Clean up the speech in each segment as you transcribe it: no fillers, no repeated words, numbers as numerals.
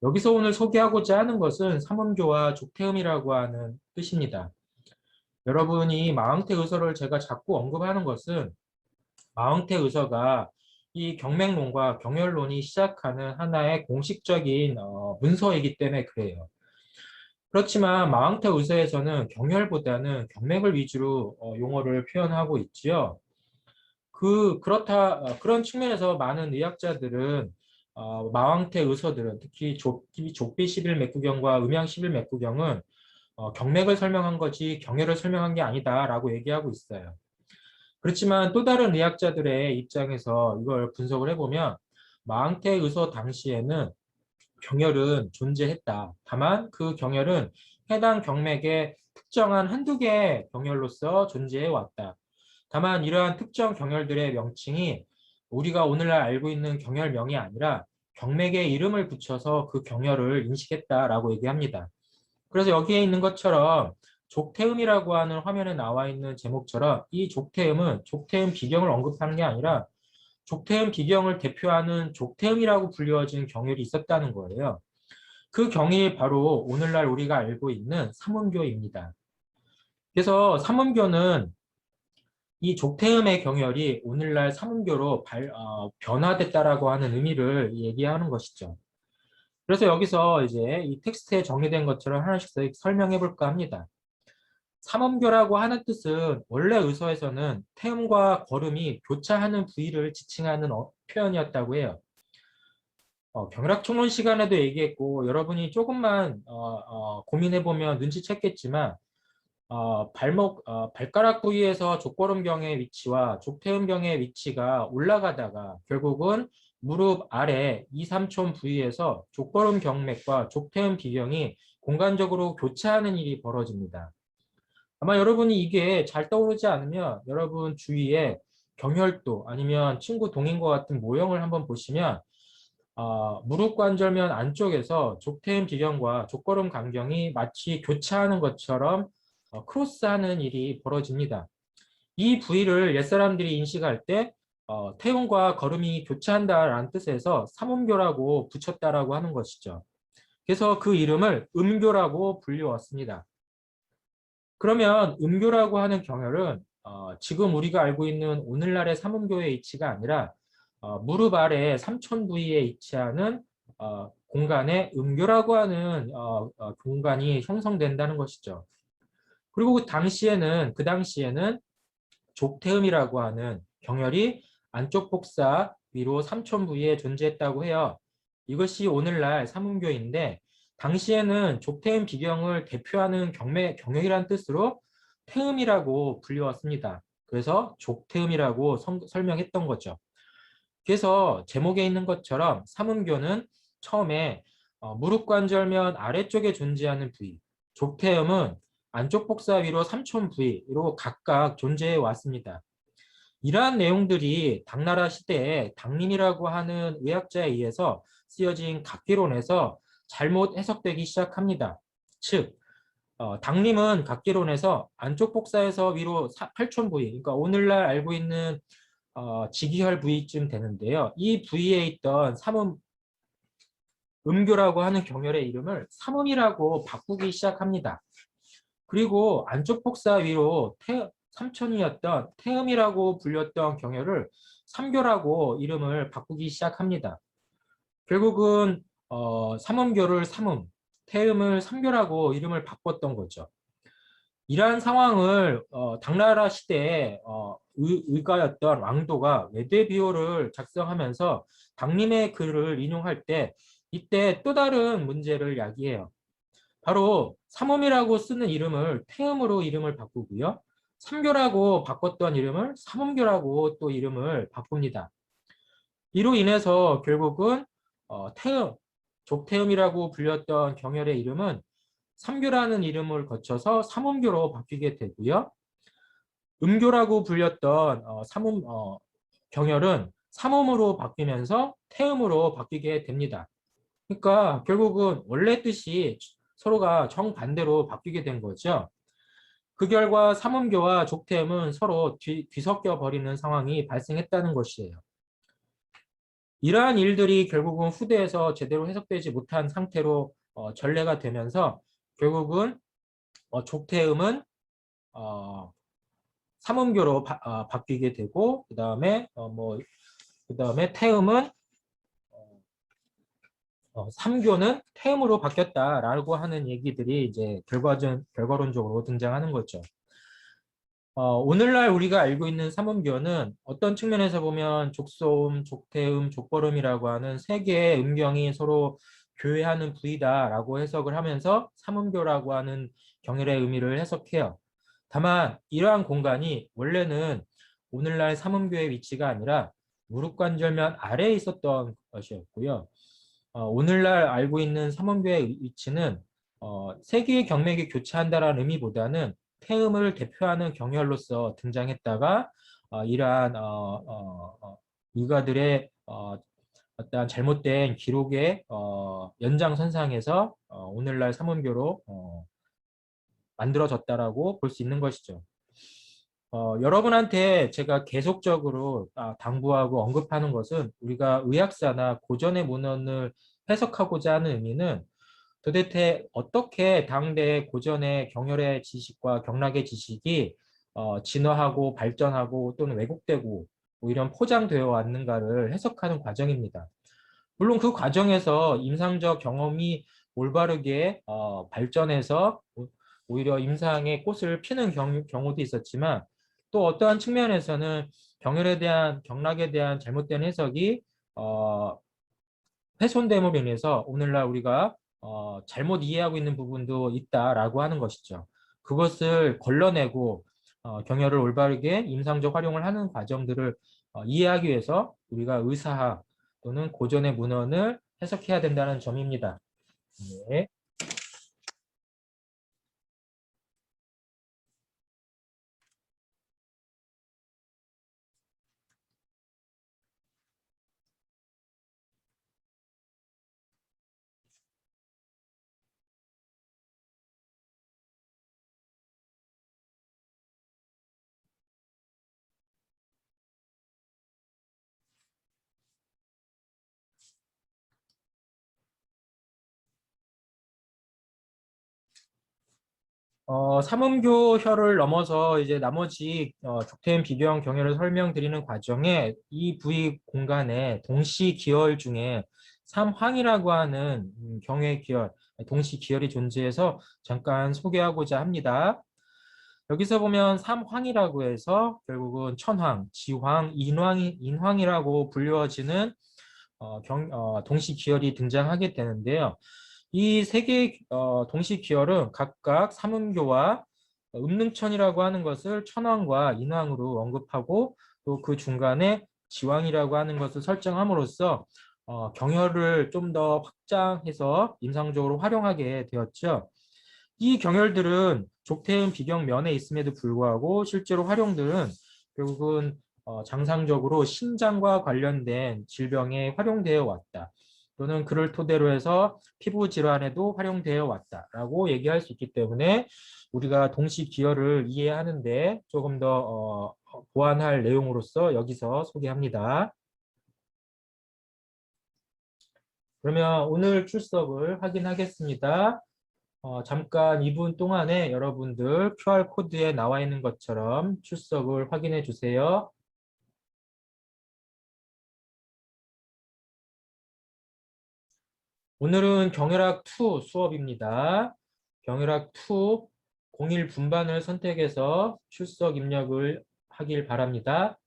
여기서 오늘 소개하고자 하는 것은 삼음교와 족태음이라고 하는 뜻입니다. 여러분이 마왕태 의서를 제가 자꾸 언급하는 것은 마왕태 의서가 이 경맥론과 경혈론이 시작하는 하나의 공식적인 문서이기 때문에 그래요. 그렇지만 마왕태 의서에서는 경혈보다는 경맥을 위주로 용어를 표현하고 있지요. 그런 측면에서 많은 의학자들은 마왕태 의서들은 특히 족비 11맥구경과 음양 11맥구경은 경맥을 설명한 거지 경혈을 설명한 게 아니다라고 얘기하고 있어요. 그렇지만 또 다른 의학자들의 입장에서 이걸 분석을 해보면 마왕태 의서 당시에는 경혈은 존재했다. 다만 그 경혈은 해당 경맥의 특정한 한두 개의 경혈로서 존재해 왔다. 다만 이러한 특정 경혈들의 명칭이 우리가 오늘날 알고 있는 경혈명이 아니라 경맥의 이름을 붙여서 그 경혈을 인식했다라고 얘기합니다. 그래서 여기에 있는 것처럼 족태음이라고 하는 화면에 나와 있는 제목처럼 이 족태음은 족태음 비경을 언급하는 게 아니라 족태음 비경을 대표하는 족태음이라고 불리워진 경혈이 있었다는 거예요. 그 경이 바로 오늘날 우리가 알고 있는 삼음교입니다. 그래서 삼음교는 이 족태음의 경혈이 오늘날 삼음교로 변화됐다라고 하는 의미를 얘기하는 것이죠. 그래서 여기서 이제 이 텍스트에 정리된 것처럼 하나씩 설명해 볼까 합니다. 삼음교라고 하는 뜻은 원래 의서에서는 태음과 걸음이 교차하는 부위를 지칭하는 표현이었다고 해요. 경락총론 시간에도 얘기했고 여러분이 조금만 고민해보면 눈치챘겠지만 발가락 부위에서 족걸음경의 위치와 족태음경의 위치가 올라가다가 결국은 무릎 아래 2, 3촌 부위에서 족걸음 경맥과 족태음 비경이 공간적으로 교차하는 일이 벌어집니다. 아마 여러분이 이게 잘 떠오르지 않으면 여러분 주위에 경혈도 아니면 친구 동인과 같은 모형을 한번 보시면 무릎 관절면 안쪽에서 족태음 비경과 족걸음 간경이 마치 교차하는 것처럼 크로스하는 일이 벌어집니다. 이 부위를 옛사람들이 인식할 때 태음과 걸음이 교차한다라는 뜻에서 삼음교라고 붙였다라고 하는 것이죠. 그래서 그 이름을 음교라고 불려왔습니다. 그러면 음교라고 하는 경혈은 지금 우리가 알고 있는 오늘날의 삼음교의 이치가 아니라 무릎 아래 삼촌 부위에 위치하는 공간에 음교라고 하는 공간이 형성된다는 것이죠. 그리고 그 당시에는 족태음이라고 하는 경혈이 안쪽 복사 위로 삼촌 부위에 존재했다고 해요. 이것이 오늘날 삼음교인데 당시에는 족태음 비경을 대표하는 경혈이라는 뜻으로 태음이라고 불려왔습니다. 그래서 족태음이라고 설명했던 거죠. 그래서 제목에 있는 것처럼 삼음교는 처음에 무릎 관절면 아래쪽에 존재하는 부위, 족태음은 안쪽 복사 위로 삼촌 부위로 각각 존재해 왔습니다. 이러한 내용들이 당나라 시대에 당림이라고 하는 의학자에 의해서 쓰여진 각기론에서 잘못 해석되기 시작합니다. 즉, 당림은 각기론에서 안쪽 복사에서 위로 8촌 부위, 그러니까 오늘날 알고 있는 직위혈 부위쯤 되는데요. 이 부위에 있던 음교라고 하는 경혈의 이름을 삼음이라고 바꾸기 시작합니다. 그리고 안쪽 복사 위로 삼촌이었던 태음이라고 불렸던 경혈을 삼교라고 이름을 바꾸기 시작합니다. 결국은 삼음교를 삼음, 태음을 삼교라고 이름을 바꿨던 거죠. 이러한 상황을 당나라 시대에 의가였던 왕도가 외대비호를 작성하면서 당림의 글을 인용할 때 이때 또 다른 문제를 야기해요. 바로 삼음이라고 쓰는 이름을 태음으로 이름을 바꾸고요. 삼교라고 바꿨던 이름을 삼음교라고 또 이름을 바꿉니다. 이로 인해서 결국은 족태음이라고 불렸던 경혈의 이름은 삼교라는 이름을 거쳐서 삼음교로 바뀌게 되고요. 음교라고 불렸던 경혈은 삼음으로 바뀌면서 태음으로 바뀌게 됩니다. 그러니까 결국은 원래 뜻이 서로가 정반대로 바뀌게 된 거죠. 그 결과 삼음교와 족태음은 서로 뒤섞여 버리는 상황이 발생했다는 것이에요. 이러한 일들이 결국은 후대에서 제대로 해석되지 못한 상태로 전래가 되면서 결국은 족태음은 어, 삼음교로 바뀌게 되고 그다음에 태음은 삼교는 태음으로 바뀌었다라고 하는 얘기들이 이제 결과론적으로 등장하는 거죠. 오늘날 우리가 알고 있는 삼음교는 어떤 측면에서 보면 족소음, 족태음, 족벌음이라고 하는 세 개의 음경이 서로 교회하는 부위다라고 해석을 하면서 삼음교라고 하는 경혈의 의미를 해석해요. 다만 이러한 공간이 원래는 오늘날 삼음교의 위치가 아니라 무릎관절면 아래에 있었던 것이었고요. 오늘날 알고 있는 삼음교의 위치는 세 개의 경맥이 교차한다라는 의미보다는 태음을 대표하는 경혈로서 등장했다가 이러한 의가들의 어떠한 잘못된 기록의 연장선상에서 오늘날 삼음교로 만들어졌다라고 볼 수 있는 것이죠. 여러분한테 제가 계속적으로 당부하고 언급하는 것은 우리가 의학사나 고전의 문헌을 해석하고자 하는 의미는 도대체 어떻게 당대 고전의 경혈의 지식과 경락의 지식이 진화하고 발전하고 또는 왜곡되고 뭐 이런 포장되어 왔는가를 해석하는 과정입니다. 물론 그 과정에서 임상적 경험이 올바르게 발전해서 오히려 임상의 꽃을 피는 경우도 있었지만 또 어떠한 측면에서는 경혈에 대한 경락에 대한 잘못된 해석이 어, 훼손됨으로 인해서 오늘날 우리가 잘못 이해하고 있는 부분도 있다라고 하는 것이죠. 그것을 걸러내고 경혈을 올바르게 임상적 활용을 하는 과정들을 이해하기 위해서 우리가 의사학 또는 고전의 문헌을 해석해야 된다는 점입니다. 네. 삼음교혈을 넘어서 이제 나머지 족태음 비교형 경혈을 설명드리는 과정에 이 부위 공간에 동시 기혈 중에 삼황이라고 하는 경의 기혈, 동시 기혈이 존재해서 잠깐 소개하고자 합니다. 여기서 보면 삼황이라고 해서 결국은 천황, 지황, 인황이라고 불리워지는 동시 기혈이 등장하게 되는데요. 이 세 개의 동시 기혈은 각각 삼음교와 음능천이라고 하는 것을 천왕과 인왕으로 언급하고 또 그 중간에 지왕이라고 하는 것을 설정함으로써 경혈을 좀 더 확장해서 임상적으로 활용하게 되었죠. 이 경혈들은 족태음 비경면에 있음에도 불구하고 실제로 활용들은 결국은 장상적으로 신장과 관련된 질병에 활용되어 왔다. 또는 그를 토대로 해서 피부 질환에도 활용되어 왔다라고 얘기할 수 있기 때문에 우리가 동시 기혈을 이해하는데 조금 더 보완할 내용으로서 여기서 소개합니다. 그러면 오늘 출석을 확인하겠습니다. 잠깐 2분 동안에 여러분들 QR코드에 나와 있는 것처럼 출석을 확인해 주세요. 오늘은 경혈학 2 수업입니다. 경혈학 2 01 분반을 선택해서 출석 입력을 하길 바랍니다.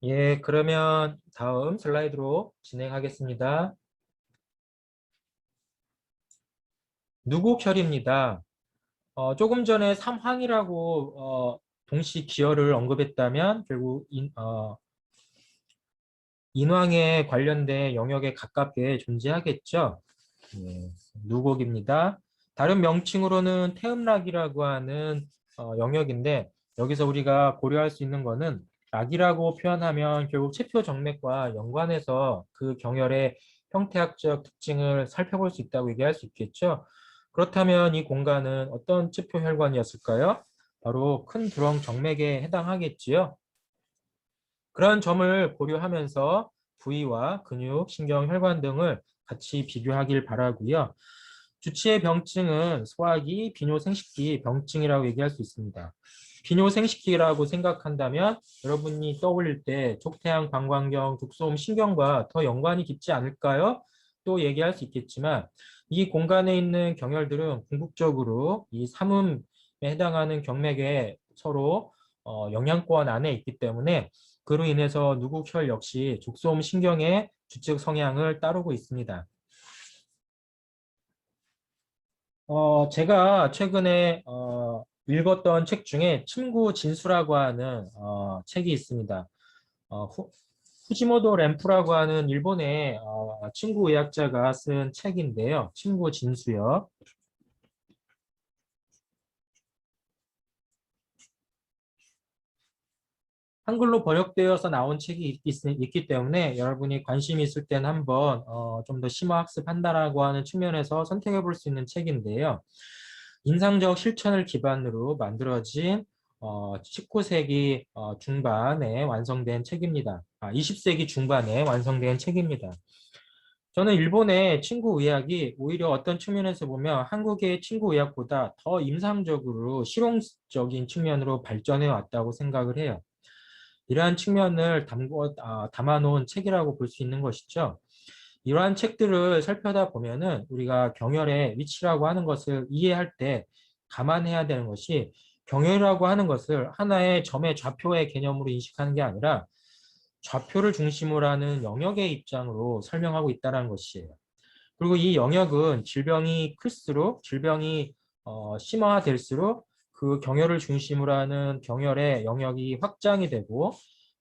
예, 그러면 다음 슬라이드로 진행하겠습니다. 누곡혈입니다. 조금 전에 삼황이라고 동시 기혈을 언급했다면 결국 인왕에 관련된 영역에 가깝게 존재하겠죠. 예, 누곡입니다. 다른 명칭으로는 태음락이라고 하는 영역인데 여기서 우리가 고려할 수 있는 거는 락이라고 표현하면 결국 체표 정맥과 연관해서 그 경혈의 형태학적 특징을 살펴볼 수 있다고 얘기할 수 있겠죠. 그렇다면 이 공간은 어떤 체표 혈관이었을까요? 바로 큰 두렁 정맥에 해당하겠지요. 그런 점을 고려하면서 부위와 근육, 신경, 혈관 등을 같이 비교하길 바라고요. 주치의 병증은 소화기, 비뇨생식기 병증이라고 얘기할 수 있습니다. 비뇨생식기라고 생각한다면 여러분이 떠올릴 때 족태양, 방광경, 족소음, 신경과 더 연관이 깊지 않을까요? 또 얘기할 수 있겠지만 이 공간에 있는 경혈들은 궁극적으로 이 삼음에 해당하는 경맥에 서로 영향권 안에 있기 때문에 그로 인해서 누국혈 역시 족소음 신경의 주측 성향을 따르고 있습니다. 제가 최근에 읽었던 책 중에 침구 진수라고 하는 책이 있습니다. 후지모도 램프라고 하는 일본의 침구 의학자가 쓴 책인데요. 침구 진수요. 한글로 번역되어서 나온 책이 있기 때문에 여러분이 관심 있을 때는 한번 좀 더 심화 학습한다라고 하는 측면에서 선택해 볼 수 있는 책인데요. 인상적 실천을 기반으로 만들어진 19세기 중반에 완성된 책입니다. 20세기 중반에 완성된 책입니다. 저는 일본의 친구 의학이 오히려 어떤 측면에서 보면 한국의 친구 의학보다 더 임상적으로 실용적인 측면으로 발전해 왔다고 생각을 해요. 이러한 측면을 담아놓은 책이라고 볼 수 있는 것이죠. 이러한 책들을 살펴다 보면은 우리가 경혈의 위치라고 하는 것을 이해할 때 감안해야 되는 것이 경혈이라고 하는 것을 하나의 점의 좌표의 개념으로 인식하는 게 아니라 좌표를 중심으로 하는 영역의 입장으로 설명하고 있다는 것이에요. 그리고 이 영역은 질병이 클수록 질병이 심화될수록 그 경혈을 중심으로 하는 경혈의 영역이 확장이 되고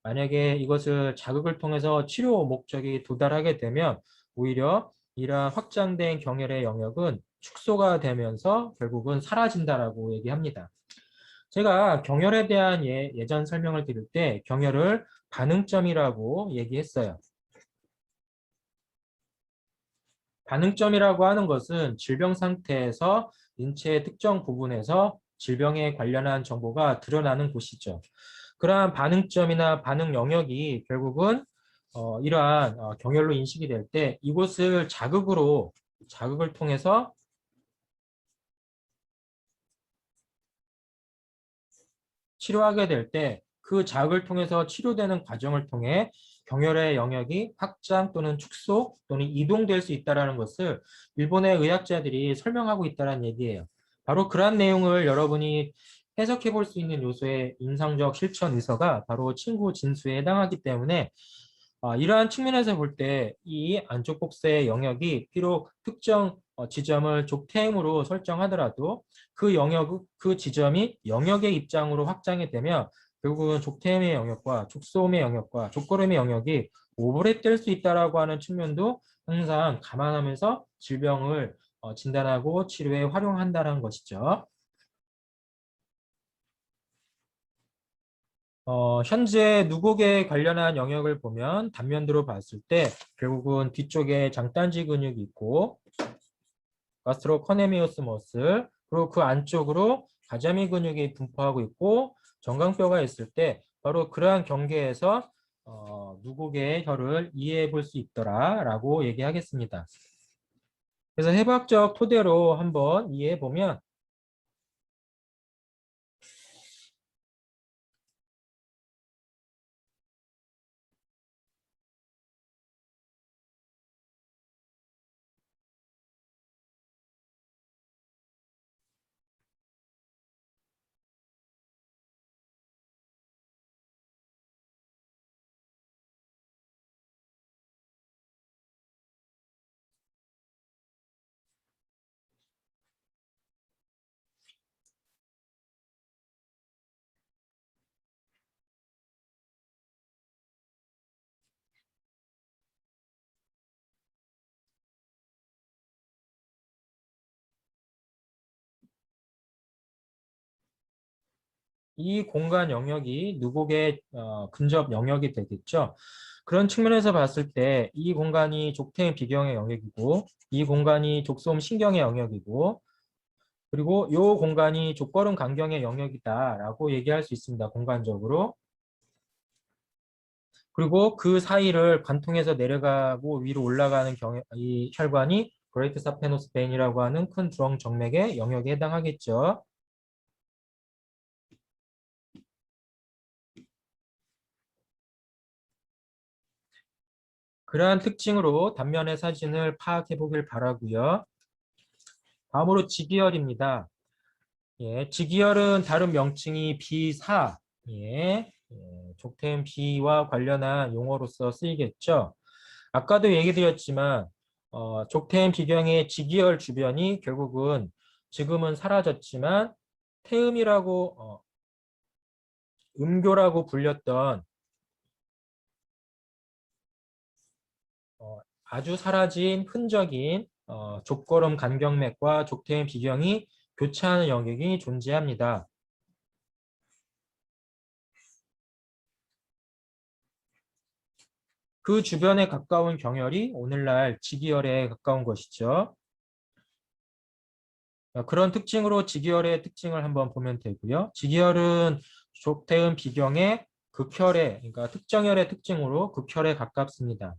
만약에 이것을 자극을 통해서 치료 목적이 도달하게 되면 오히려 이러한 확장된 경혈의 영역은 축소가 되면서 결국은 사라진다라고 얘기합니다. 제가 경혈에 대한 예전 설명을 드릴 때 경혈을 반응점이라고 얘기했어요. 반응점이라고 하는 것은 질병 상태에서 인체의 특정 부분에서 질병에 관련한 정보가 드러나는 곳이죠. 그러한 반응점이나 반응 영역이 결국은 이러한 경혈로 인식이 될 때 이곳을 자극을 통해서 치료하게 될 때 그 자극을 통해서 치료되는 과정을 통해 경혈의 영역이 확장 또는 축소 또는 이동될 수 있다는 것을 일본의 의학자들이 설명하고 있다는 얘기예요. 바로 그러한 내용을 여러분이 해석해 볼 수 있는 요소의 인상적 실천 의서가 바로 친구 진수에 해당하기 때문에 이러한 측면에서 볼 때 이 안쪽 복세의 영역이 비록 특정 지점을 족태임으로 설정하더라도 그 지점이 영역의 입장으로 확장이 되면 결국은 족태임의 영역과 족소음의 영역과 족걸음의 영역이 오버랩될 수 있다라고 하는 측면도 항상 감안하면서 질병을 진단하고 치료에 활용한다는 것이죠. 현재 누곡에 관련한 영역을 보면 단면도로 봤을 때 결국은 뒤쪽에 장단지 근육이 있고 가스트로커네미우스 머슬 그리고 그 안쪽으로 가자미 근육이 분포하고 있고 정강뼈가 있을 때 바로 그러한 경계에서 누곡의 혈을 이해해 볼 수 있더라라고 얘기하겠습니다. 그래서 해부학적 토대로 한번 이해해 보면 이 공간 영역이 누곡의 근접 영역이 되겠죠. 그런 측면에서 봤을 때 이 공간이 족태음 비경의 영역이고 이 공간이 족소음 신경의 영역이고 그리고 이 공간이 족걸음 간경의 영역이다라고 얘기할 수 있습니다. 공간적으로. 그리고 그 사이를 관통해서 내려가고 위로 올라가는 이 혈관이 그레이트 사페노스 베인이라고 하는 큰 두렁 정맥의 영역에 해당하겠죠. 그러한 특징으로 단면의 사진을 파악해 보길 바라고요. 다음으로 지기혈입니다. 예, 지기혈은 다른 명칭이 비사, 족템 비와 관련한 용어로서 쓰이겠죠. 아까도 얘기 드렸지만 족태음 비경의 지기혈 주변이 결국은 지금은 사라졌지만 태음이라고 음교라고 불렸던 아주 사라진 흔적인 족걸음 간경맥과 족태음 비경이 교차하는 영역이 존재합니다. 그 주변에 가까운 경혈이 오늘날 지기혈에 가까운 것이죠. 그런 특징으로 지기혈의 특징을 한번 보면 되고요. 지기혈은 족태음 비경의 극혈의, 그러니까 특정혈의 특징으로 극혈에 가깝습니다.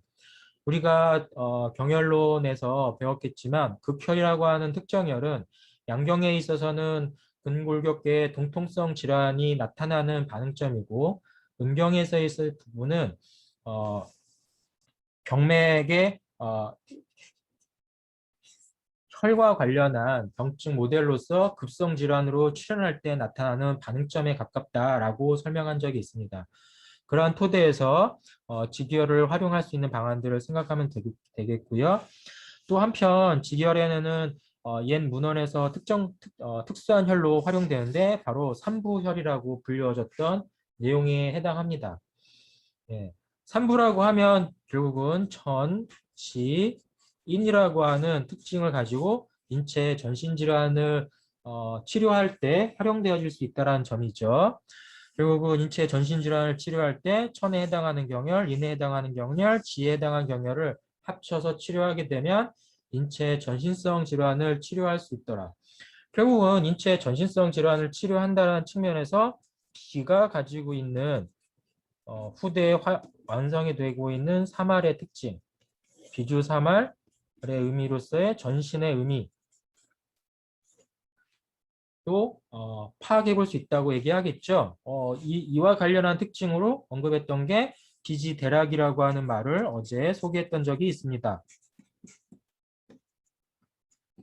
우리가 경혈론에서 배웠겠지만 극혈이라고 하는 특정혈은 양경에 있어서는 근골격계의 동통성 질환이 나타나는 반응점이고 음경에서 있을 부분은 경맥의 혈과 관련한 병증 모델로서 급성 질환으로 출현할 때 나타나는 반응점에 가깝다라고 설명한 적이 있습니다. 그러한 토대에서 직결을 활용할 수 있는 방안들을 생각하면 되겠고요. 또 한편 직결에는 옛 문헌에서 특수한 혈로 활용되는데 바로 삼부혈이라고 불려졌던 내용에 해당합니다. 예. 삼부라고 하면 결국은 천, 지, 인이라고 하는 특징을 가지고 인체 전신질환을 치료할 때 활용되어질 수 있다는 점이죠. 결국은 인체 전신질환을 치료할 때 천에 해당하는 경혈, 인에 해당하는 경혈, 지에 해당하는 경혈을 합쳐서 치료하게 되면 인체 전신성 질환을 치료할 수 있더라. 결국은 인체 전신성 질환을 치료한다는 측면에서 기가 가지고 있는 후대에 완성이 되고 있는 사말의 특징, 비주사말의 의미로서의 전신의 의미 또 파악해 볼 수 있다고 얘기하겠죠. 이와 관련한 특징으로 언급했던 게 비지대락이라고 하는 말을 어제 소개했던 적이 있습니다.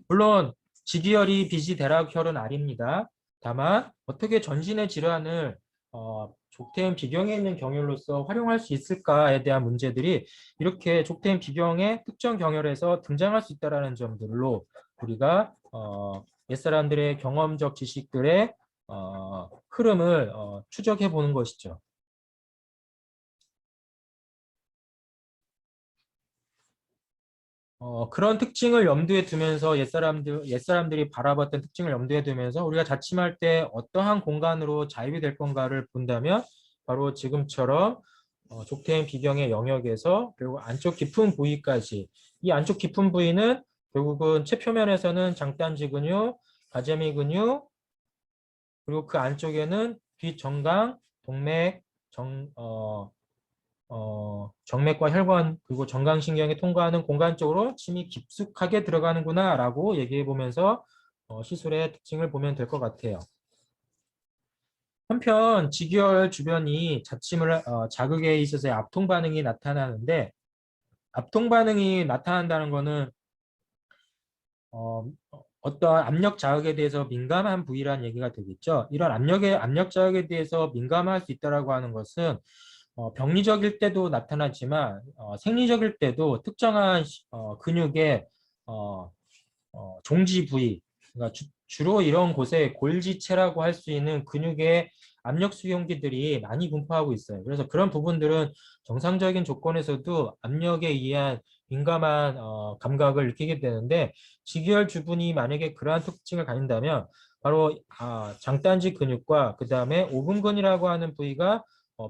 물론 지기혈이 비지대락혈은 아닙니다. 다만 어떻게 전신의 질환을 족태음 비경에 있는 경혈로서 활용할 수 있을까에 대한 문제들이 이렇게 족태음 비경의 특정 경혈에서 등장할 수 있다는 점들로 우리가 옛사람들의 경험적 지식들의 흐름을 추적해 보는 것이죠. 그런 특징을 염두에 두면서 옛사람들이 바라봤던 특징을 염두에 두면서 우리가 자침할 때 어떠한 공간으로 자입이 될 건가를 본다면 바로 지금처럼 족태임 비경의 영역에서 결국 안쪽 깊은 부위까지 이 안쪽 깊은 부위는 결국은 체표면에서는 장단지 근육, 가재미 근육 그리고 그 안쪽에는 뒷정강, 동맥, 정맥과 혈관 그리고 정강신경이 통과하는 공간 쪽으로 침이 깊숙하게 들어가는구나 라고 얘기해 보면서 시술의 특징을 보면 될 것 같아요. 한편 직열 주변이 자극에 있어서의 압통 반응이 나타나는데 압통 반응이 나타난다는 것은 어떠한 압력 자극에 대해서 민감한 부위라는 얘기가 되겠죠. 이런 압력 자극에 대해서 민감할 수 있다라고 하는 것은 병리적일 때도 나타나지만 생리적일 때도 특정한 근육의 종지 부위, 그러니까 주로 이런 곳에 골지체라고 할 수 있는 근육의 압력 수용기들이 많이 분포하고 있어요. 그래서 그런 부분들은 정상적인 조건에서도 압력에 의한 민감한 감각을 느끼게 되는데 직열 주분이 만약에 그러한 특징을 가진다면 바로 장단지 근육과 그 다음에 오금근이라고 하는 부위가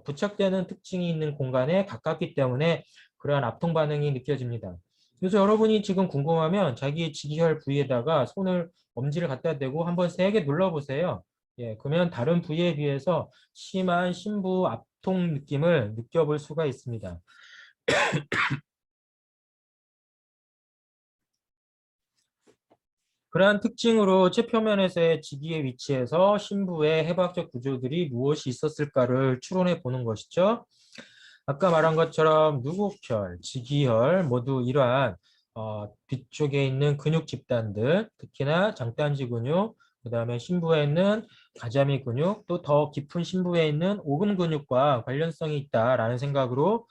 부착되는 특징이 있는 공간에 가깝기 때문에 그러한 압통 반응이 느껴집니다. 그래서 여러분이 지금 궁금하면 자기 지기혈 부위에다가 손을 엄지를 갖다 대고 한번 세게 눌러보세요. 예, 그러면 다른 부위에 비해서 심한 심부 압통 느낌을 느껴볼 수가 있습니다. 그러한 특징으로 체표면에서의 지기의 위치에서 심부의 해박적 구조들이 무엇이 있었을까를 추론해 보는 것이죠. 아까 말한 것처럼 누곡혈, 지기혈 모두 이러한 뒤쪽에 있는 근육 집단들, 특히나 장단지 근육, 그 다음에 심부에 있는 가자미 근육, 또 더 깊은 심부에 있는 오금 근육과 관련성이 있다라는 생각으로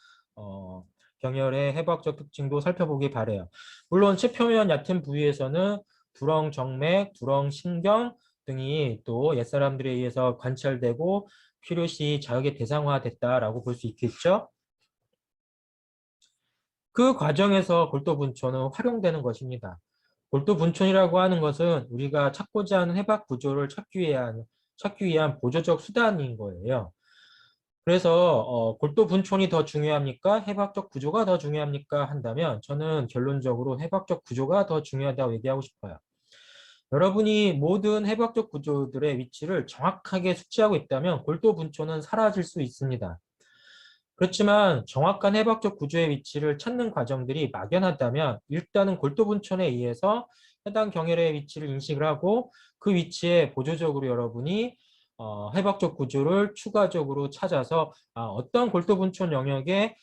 경혈의 해박적 특징도 살펴보기 바래요. 물론 체표면 얕은 부위에서는 두렁 정맥, 두렁 신경 등이 또 옛사람들에 의해서 관찰되고 필요시 자극의 대상화됐다라고 볼 수 있겠죠. 그 과정에서 골도분초는 활용되는 것입니다. 골도분촌이라고 하는 것은 우리가 찾고자 하는 해박 구조를 찾기 위한 보조적 수단인 거예요. 그래서 골도분촌이 더 중요합니까? 해박적 구조가 더 중요합니까? 한다면 저는 결론적으로 해박적 구조가 더 중요하다고 얘기하고 싶어요. 여러분이 모든 해박적 구조들의 위치를 정확하게 숙지하고 있다면 골도분초는 사라질 수 있습니다. 그렇지만 정확한 해박적 구조의 위치를 찾는 과정들이 막연하다면 일단은 골도분촌에 의해서 해당 경혈의 위치를 인식을 하고 그 위치에 보조적으로 여러분이 해박적 구조를 추가적으로 찾아서 어떤 골도분촌 영역의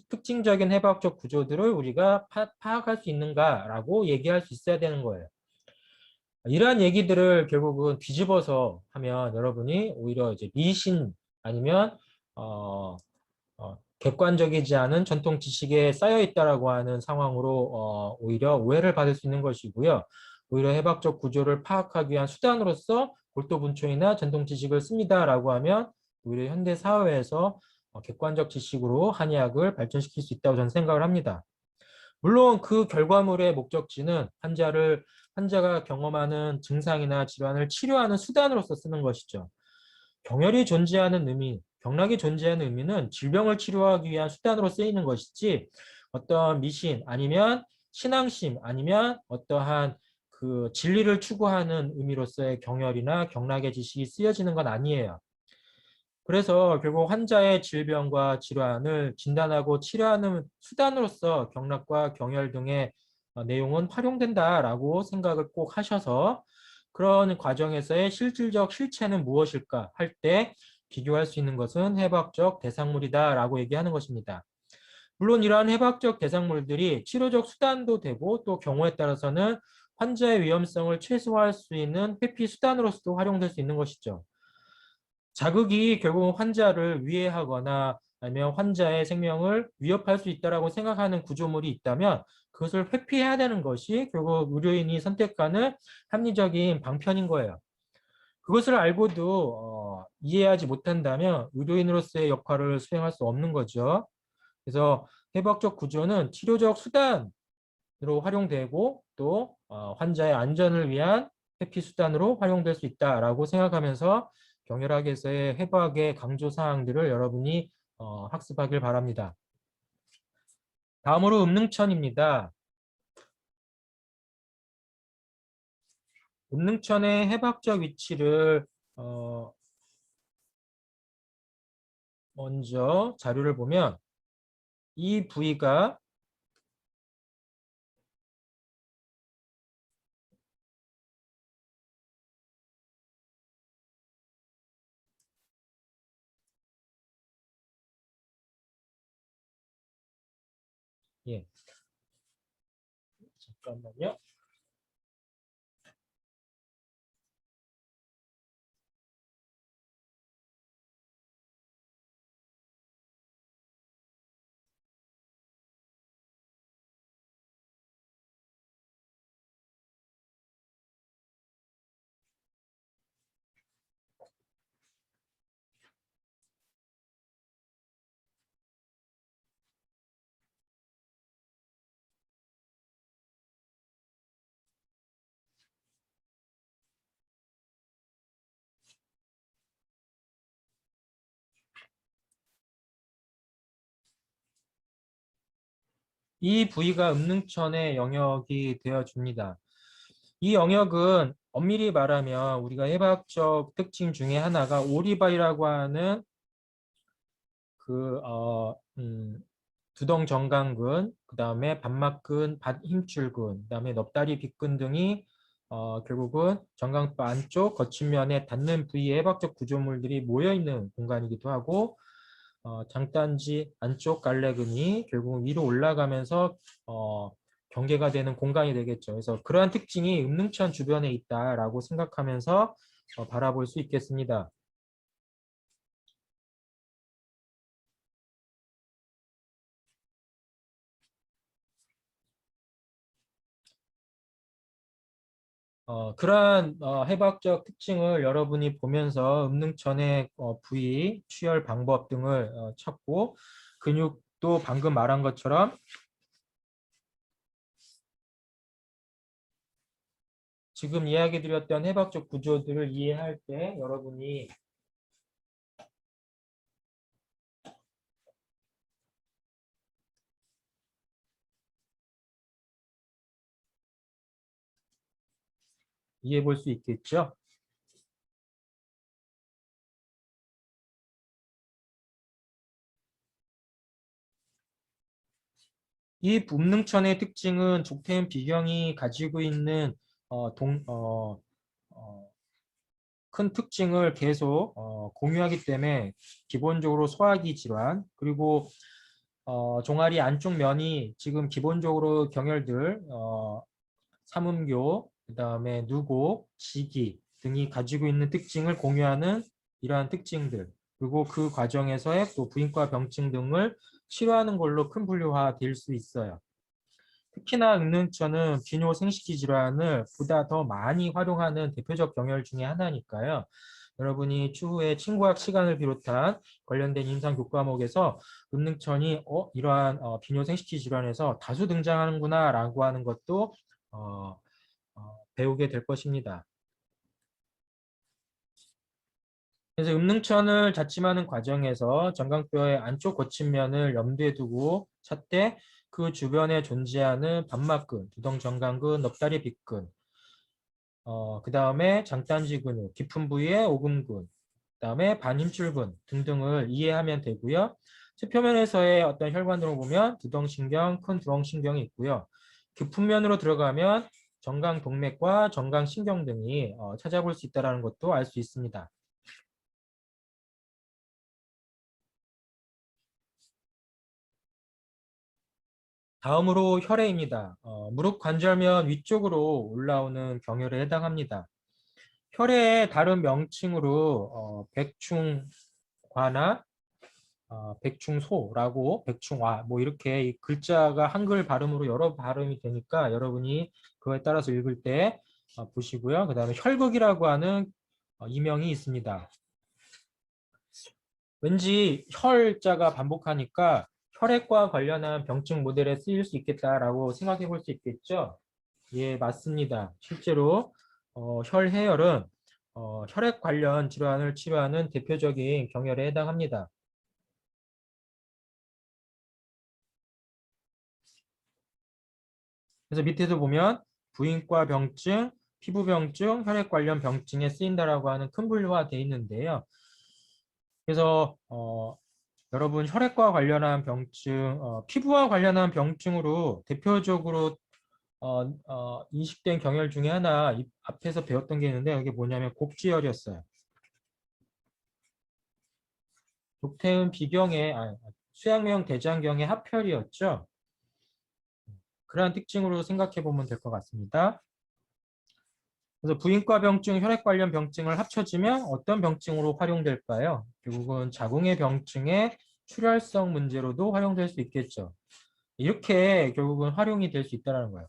특징적인 해박적 구조들을 우리가 파악할 수 있는가라고 얘기할 수 있어야 되는 거예요. 이러한 얘기들을 결국은 뒤집어서 하면 여러분이 오히려 이제 미신 아니면 객관적이지 않은 전통 지식에 쌓여 있다라고 하는 상황으로 오히려 오해를 받을 수 있는 것이고요. 오히려 해박적 구조를 파악하기 위한 수단으로서 골도분초이나 전통 지식을 씁니다라고 하면 오히려 현대 사회에서 객관적 지식으로 한의학을 발전시킬 수 있다고 저는 생각을 합니다. 물론 그 결과물의 목적지는 환자가 경험하는 증상이나 질환을 치료하는 수단으로서 쓰는 것이죠. 경혈이 존재하는 의미, 경락이 존재하는 의미는 질병을 치료하기 위한 수단으로 쓰이는 것이지 어떤 미신 아니면 신앙심 아니면 어떠한 그 진리를 추구하는 의미로서의 경혈이나 경락의 지식이 쓰여지는 건 아니에요. 그래서 결국 환자의 질병과 질환을 진단하고 치료하는 수단으로서 경락과 경혈 등의 내용은 활용된다라고 생각을 꼭 하셔서 그런 과정에서의 실질적 실체는 무엇일까 할 때 비교할 수 있는 것은 해박적 대상물이다라고 얘기하는 것입니다. 물론 이러한 해박적 대상물들이 치료적 수단도 되고 또 경우에 따라서는 환자의 위험성을 최소화할 수 있는 회피 수단으로서도 활용될 수 있는 것이죠. 자극이 결국 환자를 위해하거나 아니면 환자의 생명을 위협할 수 있다고 생각하는 구조물이 있다면 그것을 회피해야 되는 것이 결국 의료인이 선택하는 합리적인 방편인 거예요. 그것을 알고도 이해하지 못한다면 의료인으로서의 역할을 수행할 수 없는 거죠. 그래서 해박적 구조는 치료적 수단으로 활용되고 또 환자의 안전을 위한 회피 수단으로 활용될 수 있다라고 생각하면서 경혈학에서의 해박의 강조 사항들을 여러분이 학습하길 바랍니다. 다음으로 음능천입니다. 음능천의 해박적 위치를 먼저 자료를 보면 이 부위가 예, 잠깐만요. 이 부위가 음능천의 영역이 되어줍니다. 이 영역은 엄밀히 말하면 우리가 해부학적 특징 중에 하나가 오리발이라고 하는 그 두덩 정강근, 그 다음에 반막근, 힘줄근, 그 다음에 넙다리 빗근 등이 결국은 정강뼈 안쪽 거친 면에 닿는 부위의 해부학적 구조물들이 모여 있는 공간이기도 하고, 장단지 안쪽 갈래근이 결국 위로 올라가면서 경계가 되는 공간이 되겠죠. 그래서 그러한 특징이 음능천 주변에 있다라고 생각하면서 바라볼 수 있겠습니다. 그러한 해부학적 특징을 여러분이 보면서 음능천의 부위, 추열 방법 등을 찾고 근육도 방금 말한 것처럼 지금 이야기 드렸던 해부학적 구조들을 이해할 때 여러분이 이해해 볼 수 있겠죠? 이 음능천의 특징은 족태음 비경이 가지고 있는 어, 동, 어, 어, 큰 특징을 계속 공유하기 때문에 기본적으로 소화기 질환 그리고 종아리 안쪽 면이 지금 기본적으로 경혈들 삼음교 그다음에 누고 지기 등이 가지고 있는 특징을 공유하는 이러한 특징들 그리고 그 과정에서의 또 부인과 병증 등을 치료하는 걸로 큰 분류화될 수 있어요. 특히나 응능천은 비뇨 생식기 질환을 보다 더 많이 활용하는 대표적 경혈 중에 하나니까요. 여러분이 추후에 친구학 시간을 비롯한 관련된 임상 교과목에서 음능천이 이러한 비뇨 생식기 질환에서 다수 등장하는구나 라고 하는 것도 배우게 될 것입니다. 그래서 음능천을 자침하는 과정에서 정강뼈의 안쪽 거친면을 염두에 두고 찾되 그 주변에 존재하는 반막근, 두덩정강근, 넙다리 빗근, 그 다음에 장단지 근육, 깊은 부위의 오금근, 그 다음에 반힘줄근 등등을 이해하면 되고요. 표면에서의 어떤 혈관으로 보면 두덩신경, 큰 두덩신경이 있고요. 깊은 면으로 들어가면 정강동맥과 정강신경 등이 찾아볼 수 있다는 것도 알 수 있습니다. 다음으로 혈액입니다. 무릎 관절면 위쪽으로 올라오는 경혈에 해당합니다. 혈액의 다른 명칭으로 백충과나 백충소라고 백충와 뭐 이렇게 이 글자가 한글 발음으로 여러 발음이 되니까 여러분이 그거에 따라서 읽을 때 보시고요. 그 다음에 혈극이라고 하는 이명이 있습니다. 왠지 혈자가 반복하니까 혈액과 관련한 병증 모델에 쓰일 수 있겠다라고 생각해 볼 수 있겠죠? 예, 맞습니다. 실제로 혈해열은 혈액 관련 질환을 치료하는 대표적인 경혈에 해당합니다. 그래서 밑에도 보면 부인과 병증, 피부병증, 혈액 관련 병증에 쓰인다라고 하는 큰 분류가 되어 있는데요. 그래서 여러분 혈액과 관련한 병증, 피부와 관련한 병증으로 대표적으로 인식된 경혈 중에 하나 앞에서 배웠던 게 있는데 이게 뭐냐면 곡지혈이었어요. 족태음 비경의 수양명 대장경의 합혈이었죠. 그러한 특징으로 생각해 보면 될 것 같습니다. 그래서 부인과 병증, 혈액 관련 병증을 합쳐지면 어떤 병증으로 활용될까요? 결국은 자궁의 병증의 출혈성 문제로도 활용될 수 있겠죠. 이렇게 결국은 활용이 될 수 있다는 거예요.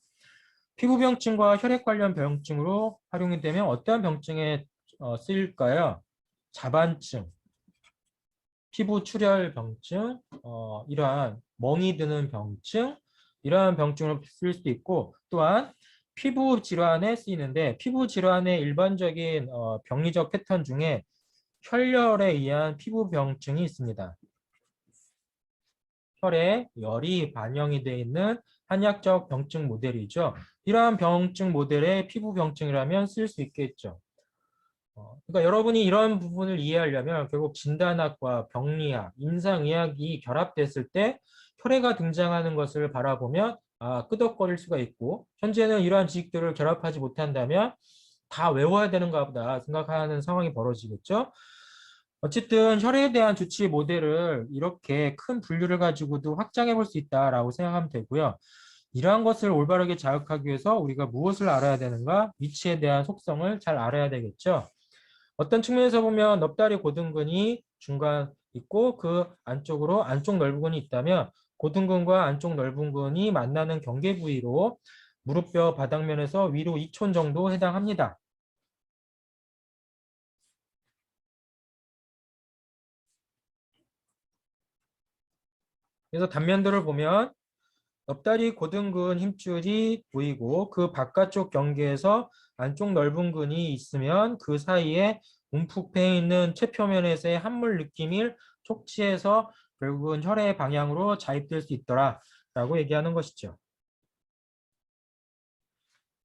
피부병증과 혈액 관련 병증으로 활용이 되면 어떤 병증에 쓰일까요? 자반증, 피부 출혈 병증, 이러한 멍이 드는 병증, 이러한 병증으로 쓸 수도 있고 또한 피부 질환에 쓰이는데 피부 질환의 일반적인 병리적 패턴 중에 혈열에 의한 피부 병증이 있습니다. 혈에 열이 반영이 되어 있는 한의학적 병증 모델이죠. 이러한 병증 모델의 피부 병증이라면 쓸 수 있겠죠. 그러니까 여러분이 이런 부분을 이해하려면 결국 진단학과 병리학, 임상의학이 결합됐을 때 혈액가 등장하는 것을 바라보면 끄덕거릴 수가 있고, 현재는 이러한 지식들을 결합하지 못한다면 다 외워야 되는가 보다 생각하는 상황이 벌어지겠죠. 어쨌든 혈액에 대한 주치 모델을 이렇게 큰 분류를 가지고도 확장해 볼 수 있다라고 생각하면 되고요. 이러한 것을 올바르게 자극하기 위해서 우리가 무엇을 알아야 되는가? 위치에 대한 속성을 잘 알아야 되겠죠. 어떤 측면에서 보면 넙다리 고등근이 중간 있고 그 안쪽으로 안쪽 넓은근이 있다면 고등근과 안쪽 넓은근이 만나는 경계 부위로 무릎뼈 바닥면에서 위로 2촌 정도 해당합니다. 그래서 단면들을 보면 넙다리 고등근 힘줄이 보이고 그 바깥쪽 경계에서 안쪽 넓은 근이 있으면 그 사이에 움푹 패 있는 최표면에서의 함물 느낌을 촉지해서 결국은 혈의 방향으로 자입될 수 있더라 라고 얘기하는 것이죠.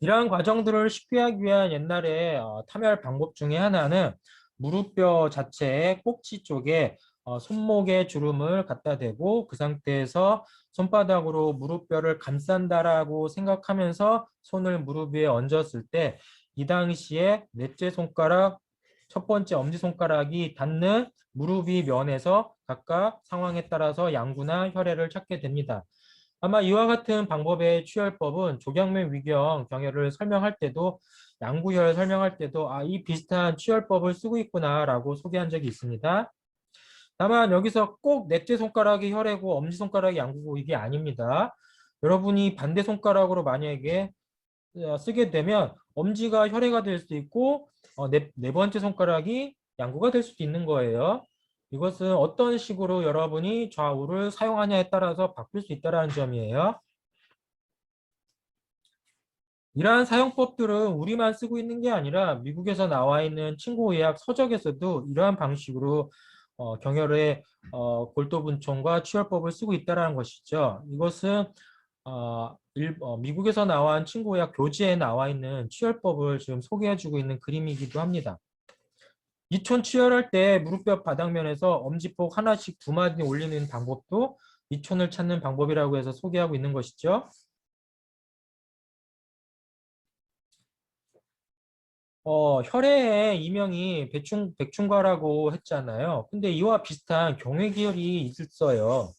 이러한 과정들을 쉽게 하기 위한 옛날에 타멸 방법 중에 하나는 무릎뼈 자체의 꼭지 쪽에 손목에 주름을 갖다 대고 그 상태에서 손바닥으로 무릎뼈를 감싼다라고 생각하면서 손을 무릎 위에 얹었을 때 이 당시에 넷째 손가락, 첫 번째 엄지손가락이 닿는 무릎 위 면에서 각각 상황에 따라서 양구나 혈액을 찾게 됩니다. 아마 이와 같은 방법의 취혈법은 조경면 위경 경혈을 설명할 때도 양구혈 설명할 때도 이 비슷한 취혈법을 쓰고 있구나라고 소개한 적이 있습니다. 다만 여기서 꼭 넷째 손가락이 혈액이고 엄지손가락이 양구고 이게 아닙니다. 여러분이 반대 손가락으로 만약에 쓰게 되면 엄지가 혈액가 될 수도 있고 네 번째 손가락이 양구가 될 수도 있는 거예요. 이것은 어떤 식으로 여러분이 좌우를 사용하냐에 따라서 바뀔 수 있다는 점이에요. 이러한 사용법들은 우리만 쓰고 있는 게 아니라 미국에서 나와 있는 친구의학 서적에서도 이러한 방식으로 경혈의 골도분총과 치열법을 쓰고 있다는 것이죠. 이것은 미국에서 나온 친구의학 교재에 나와 있는 치열법을 지금 소개해주고 있는 그림이기도 합니다. 이촌 치열할 때 무릎뼈 바닥면에서 엄지폭 하나씩 두 마디 올리는 방법도 이촌을 찾는 방법이라고 해서 소개하고 있는 것이죠. 혈액의 이명이 백충과라고 했잖아요. 근데 이와 비슷한 경외기혈이 있어요.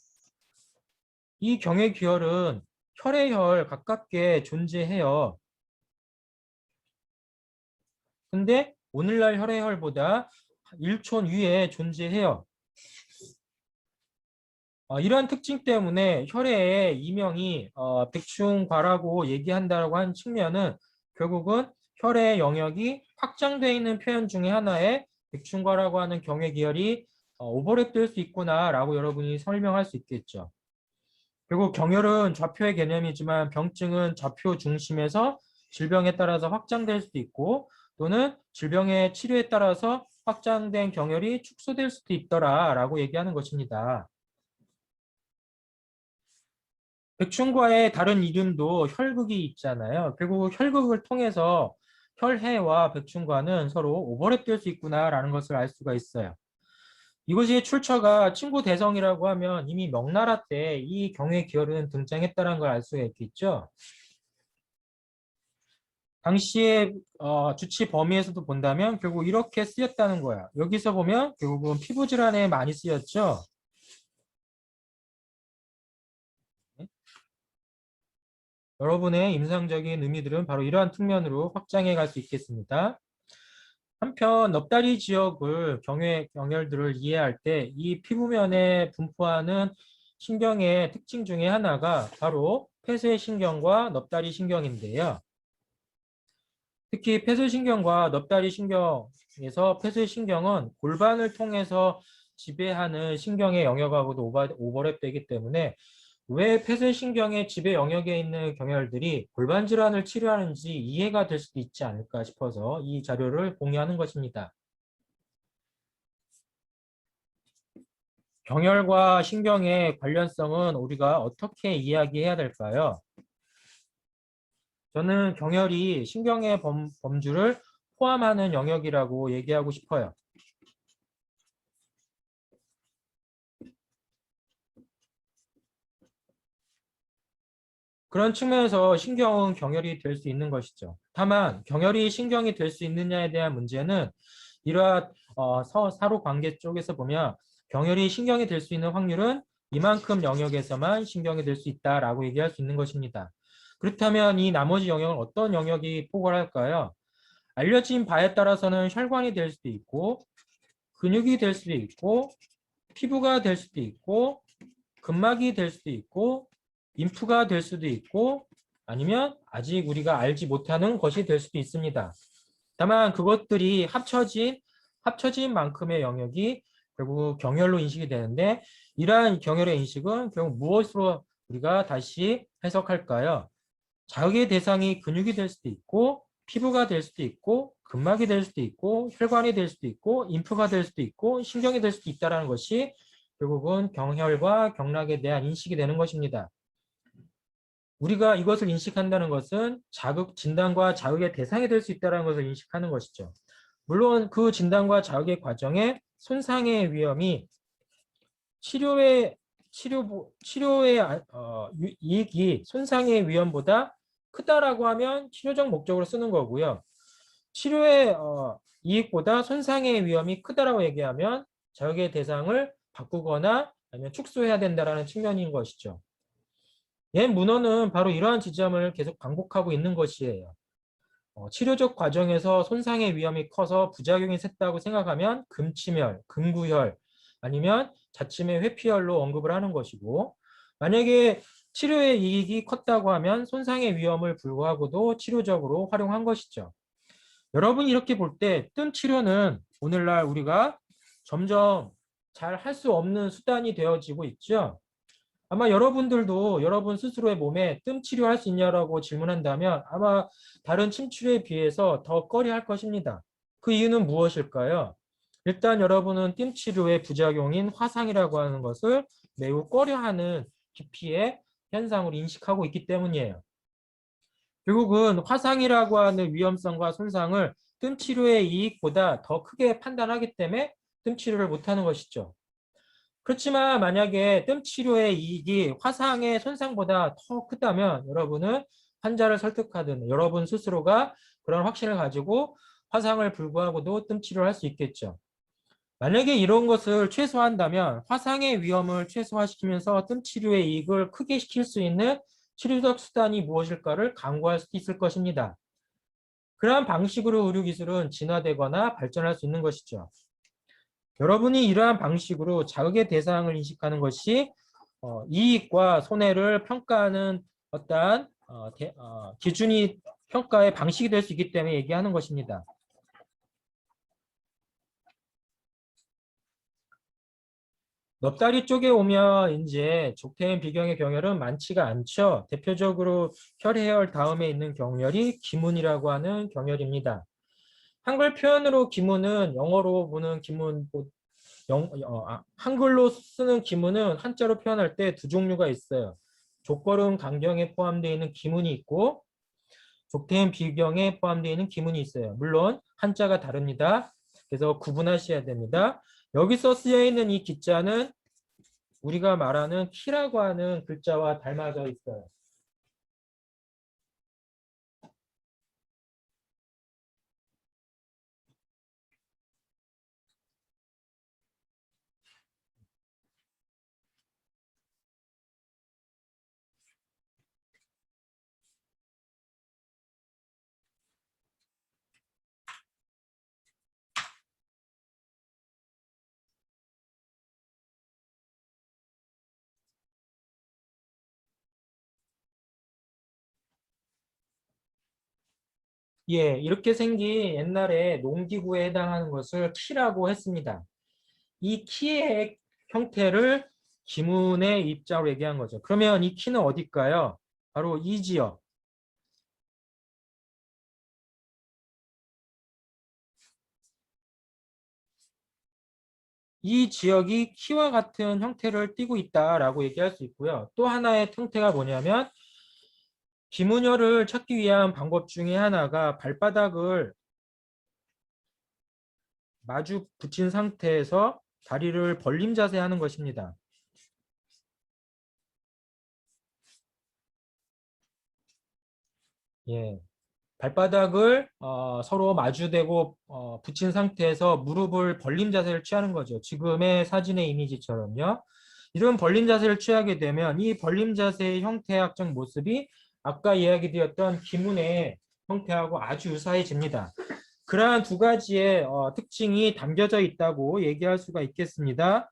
이 경외기혈은 혈의 가깝게 존재해요. 근데 오늘날 혈의 혈보다 1촌 위에 존재해요. 이러한 특징 때문에 혈액의 이명이 백충과라고 얘기한다고 한 측면은 결국은 혈의 영역이 확장되어 있는 표현 중에 하나에 백충과라고 하는 경외기혈이 오버랩될 수 있구나라고 여러분이 설명할 수 있겠죠. 결국 경혈은 좌표의 개념이지만 병증은 좌표 중심에서 질병에 따라서 확장될 수도 있고 또는 질병의 치료에 따라서 확장된 경혈이 축소될 수도 있더라라고 얘기하는 것입니다. 백충과의 다른 이름도 혈극이 있잖아요. 결국 혈극을 통해서 혈해와 백충과는 서로 오버랩될 수 있구나라는 것을 알 수가 있어요. 이것이 출처가 친구 대성이라고 하면 이미 명나라 때 이 경외 기혈은 등장했다는 걸 알 수가 있겠죠. 당시의 주치 범위에서도 본다면 결국 이렇게 쓰였다는 거야. 여기서 보면 결국은 피부 질환에 많이 쓰였죠. 여러분의 임상적인 의미들은 바로 이러한 측면으로 확장해 갈 수 있겠습니다. 한편 넙다리 지역을 경혈들을 이해할 때 이 피부면에 분포하는 신경의 특징 중에 하나가 바로 폐쇄신경과 넙다리 신경인데요. 특히 폐쇄신경과 넙다리 신경에서 폐쇄신경은 골반을 통해서 지배하는 신경의 영역하고도 오버랩되기 때문에 왜 폐쇄신경의 지배 영역에 있는 경혈들이 골반 질환을 치료하는지 이해가 될 수도 있지 않을까 싶어서 이 자료를 공유하는 것입니다. 경혈과 신경의 관련성은 우리가 어떻게 이야기해야 될까요? 저는 경혈이 신경의 범주를 포함하는 영역이라고 얘기하고 싶어요. 그런 측면에서 신경은 경혈이 될 수 있는 것이죠. 다만 경혈이 신경이 될 수 있느냐에 대한 문제는 이러한 사로 관계 쪽에서 보면 경혈이 신경이 될 수 있는 확률은 이만큼 영역에서만 신경이 될 수 있다라고 얘기할 수 있는 것입니다. 그렇다면 이 나머지 영역은 어떤 영역이 포괄할까요? 알려진 바에 따라서는 혈관이 될 수도 있고 근육이 될 수도 있고 피부가 될 수도 있고 근막이 될 수도 있고 림프가 될 수도 있고 아니면 아직 우리가 알지 못하는 것이 될 수도 있습니다. 다만 그것들이 합쳐진 만큼의 영역이 결국 경혈로 인식이 되는데 이러한 경혈의 인식은 결국 무엇으로 우리가 다시 해석할까요? 자극의 대상이 근육이 될 수도 있고 피부가 될 수도 있고 근막이 될 수도 있고 혈관이 될 수도 있고 림프가 될 수도 있고 신경이 될 수도 있다는 것이 결국은 경혈과 경락에 대한 인식이 되는 것입니다. 우리가 이것을 인식한다는 것은 진단과 자극의 대상이 될 수 있다는 것을 인식하는 것이죠. 물론 그 진단과 자극의 과정에 손상의 위험이 치료의 이익이 손상의 위험보다 크다라고 하면 치료적 목적으로 쓰는 거고요. 치료의 이익보다 손상의 위험이 크다라고 얘기하면 자극의 대상을 바꾸거나 아니면 축소해야 된다라는 측면인 것이죠. 옛 문헌은 바로 이러한 지점을 계속 반복하고 있는 것이에요. 치료적 과정에서 손상의 위험이 커서 부작용이 셌다고 생각하면 금침혈, 금구혈 아니면 자침의 회피혈로 언급을 하는 것이고 만약에 치료의 이익이 컸다고 하면 손상의 위험을 불구하고도 치료적으로 활용한 것이죠. 여러분이 이렇게 볼 때 뜸 치료는 오늘날 우리가 점점 잘 할 수 없는 수단이 되어지고 있죠. 아마 여러분들도 여러분 스스로의 몸에 뜸 치료할 수 있냐라고 질문한다면 아마 다른 침치료에 비해서 더 꺼려할 것입니다. 그 이유는 무엇일까요? 일단 여러분은 뜸 치료의 부작용인 화상이라고 하는 것을 매우 꺼려하는 기피의 현상으로 인식하고 있기 때문이에요. 결국은 화상이라고 하는 위험성과 손상을 뜸 치료의 이익보다 더 크게 판단하기 때문에 뜸 치료를 못하는 것이죠. 그렇지만 만약에 뜸 치료의 이익이 화상의 손상보다 더 크다면 여러분은 환자를 설득하든 여러분 스스로가 그런 확신을 가지고 화상을 불구하고도 뜸 치료를 할 수 있겠죠. 만약에 이런 것을 최소화한다면 화상의 위험을 최소화시키면서 뜸 치료의 이익을 크게 시킬 수 있는 치료적 수단이 무엇일까를 강구할 수 있을 것입니다. 그러한 방식으로 의료기술은 진화되거나 발전할 수 있는 것이죠. 여러분이 이러한 방식으로 자극의 대상을 인식하는 것이 이익과 손해를 평가하는 어떠한 기준이 평가의 방식이 될 수 있기 때문에 얘기하는 것입니다. 넙다리 쪽에 오면 이제 족태인 비경의 경혈은 많지가 않죠. 대표적으로 혈해열 다음에 있는 경혈이 기문이라고 하는 경혈입니다. 한글 표현으로 기문은 영어로 보는 기문 한글로 쓰는 기문은 한자로 표현할 때 두 종류가 있어요. 족걸음 강경에 포함되어 있는 기문이 있고 족태음 비경에 포함되어 있는 기문이 있어요. 물론 한자가 다릅니다. 그래서 구분하셔야 됩니다. 여기서 쓰여 있는 이 기자는 우리가 말하는 키라고 하는 글자와 닮아져 있어요. 예, 이렇게 생긴 옛날에 농기구에 해당하는 것을 키라고 했습니다. 이 키의 형태를 기문의 입자로 얘기한 거죠. 그러면 이 키는 어딜까요? 바로 이 지역. 이 지역이 키와 같은 형태를 띠고 있다라고 얘기할 수 있고요. 또 하나의 형태가 뭐냐면 기문혈을 찾기 위한 방법 중에 하나가 발바닥을 마주 붙인 상태에서 다리를 벌림 자세 하는 것입니다. 예. 발바닥을 서로 마주대고 붙인 상태에서 무릎을 벌림 자세를 취하는 거죠. 지금의 사진의 이미지처럼요. 이런 벌림 자세를 취하게 되면 이 벌림 자세의 형태학적 모습이 아까 이야기드렸던 기문의 형태하고 아주 유사해집니다. 그러한 두 가지의 특징이 담겨져 있다고 얘기할 수가 있겠습니다.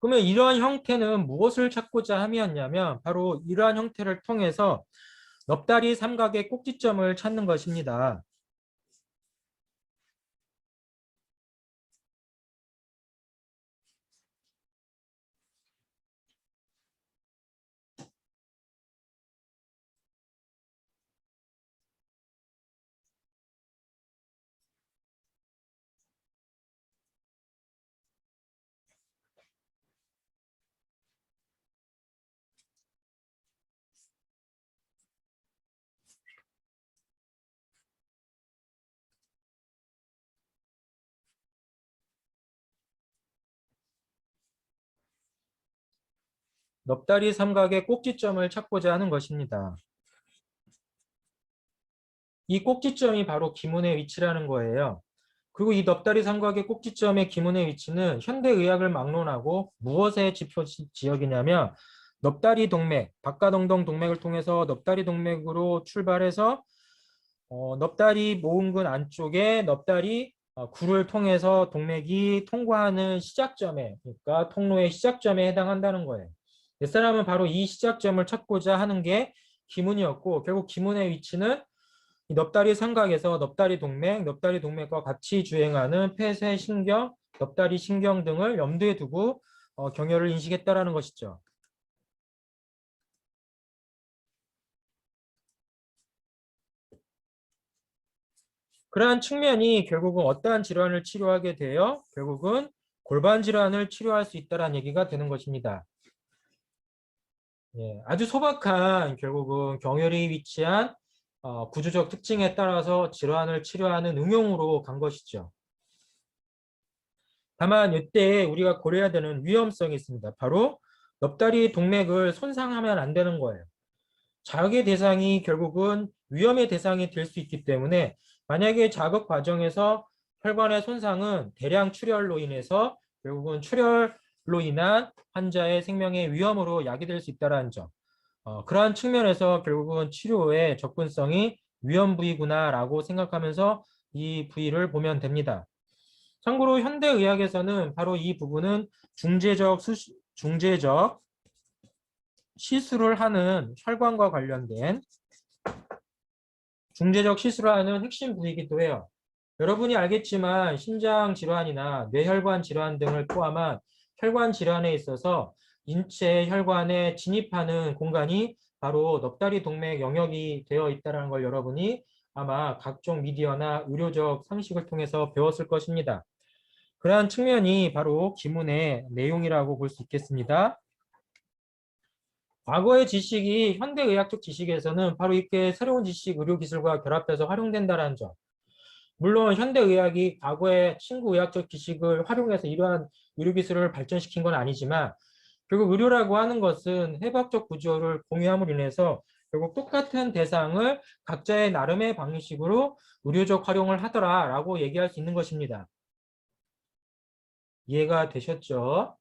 그러면 이러한 형태는 무엇을 찾고자 함이었냐면 바로 이러한 형태를 통해서 넙다리 삼각의 꼭지점을 찾는 것입니다. 넙다리 삼각의 꼭지점을 찾고자 하는 것입니다. 이 꼭지점이 바로 기문의 위치라는 거예요. 그리고 이 넙다리 삼각의 꼭지점의 기문의 위치는 현대의학을 막론하고 무엇의 지표 지역이냐면 넙다리 동맥, 박가동동 동맥을 통해서 넙다리 동맥으로 출발해서 넙다리 모음근 안쪽에 넙다리 굴을 통해서 동맥이 통과하는 시작점에, 그러니까 통로의 시작점에 해당한다는 거예요. 옛사람은 바로 이 시작점을 찾고자 하는 게 기문이었고, 결국 기문의 위치는 이 넙다리 삼각에서 넙다리 동맥, 넙다리 동맥과 같이 주행하는 폐쇄 신경, 넙다리 신경 등을 염두에 두고 경혈을 인식했다라는 것이죠. 그러한 측면이 결국은 어떠한 질환을 치료하게 되어 결국은 골반 질환을 치료할 수 있다는 얘기가 되는 것입니다. 예, 아주 소박한 결국은 경혈이 위치한 구조적 특징에 따라서 질환을 치료하는 응용으로 간 것이죠. 다만 이때 우리가 고려해야 되는 위험성이 있습니다. 바로 넙다리 동맥을 손상하면 안 되는 거예요. 자극의 대상이 결국은 위험의 대상이 될 수 있기 때문에 만약에 자극 과정에서 혈관의 손상은 대량 출혈로 인해서 결국은 출혈로 인한 환자의 생명의 위험으로 야기될 수 있다는 점. 그러한 측면에서 결국은 치료의 접근성이 위험 부위구나라고 생각하면서 이 부위를 보면 됩니다. 참고로 현대의학에서는 바로 이 부분은 중재적 시술을 하는 혈관과 관련된 중재적 시술을 하는 핵심 부위이기도 해요. 여러분이 알겠지만 심장 질환이나 뇌혈관 질환 등을 포함한 혈관 질환에 있어서 인체 혈관에 진입하는 공간이 바로 넙다리 동맥 영역이 되어 있다는 걸 여러분이 아마 각종 미디어나 의료적 상식을 통해서 배웠을 것입니다. 그러한 측면이 바로 기문의 내용이라고 볼 수 있겠습니다. 과거의 지식이 현대의학적 지식에서는 바로 이렇게 새로운 지식, 의료기술과 결합해서 활용된다는 점. 물론 현대의학이 과거의 친구의학적 지식을 활용해서 이러한 의료기술을 발전시킨 건 아니지만 결국 의료라고 하는 것은 해박적 구조를 공유함으로 인해서 결국 똑같은 대상을 각자의 나름의 방식으로 의료적 활용을 하더라라고 얘기할 수 있는 것입니다. 이해가 되셨죠?